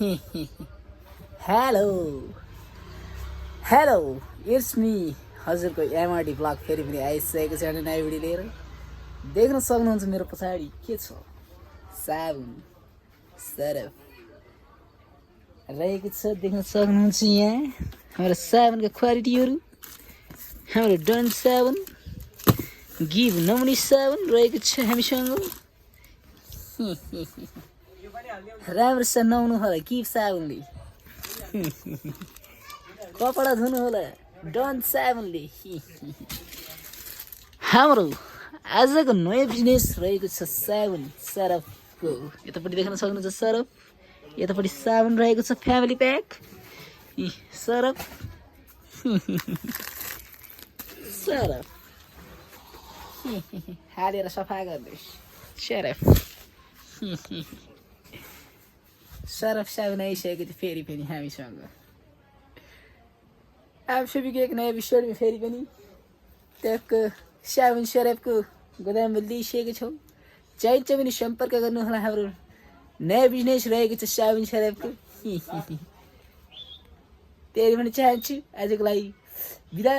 hello hello it's me हजुरको MRD blog फेरि पनि आइसकेको छ अनि नयाँ भिडियो लिएर देख्न सक्नुहुन्छ मेरो पछाडि के छ साबुन सरफ रहेको छ देख्न सक्नुहुन्छ यहाँ हाम्रो साबुनका क्वालिटीहरू हाम्रो डन साबुन गिभ नमुनी साबुन रहेको छ हामीसँग राम्रोसँग नुहाउनु होला गिभ साबुनले कपडा धुनु होला डन साबुनले हाम्रो आजको नयाँ बिजनेस रहेको छ साबुन सरफको यतापट्टि देख्न सक्नुहुन्छ सरफ यतापट्टि साबुन रहेको छ फ्यामिली प्याक सरफ सरफ हालेर सफा गर्नुहोस् सरफ सरफ साबुन आइसकेको थियो फेरि पनि हामीसँग आप सभी को एक नया एपिसोड में फेरि पनि त्यहाँको साबुन सरफको गोदाममा ल्याइसकेको छौँ चाहिन्छ भने सम्पर्क गर्नुहोला हाम्रो नयाँ बिजनेस रहेको छ साबुन सरफको त्यही पनि चाहन्छु आजको लागि बिदा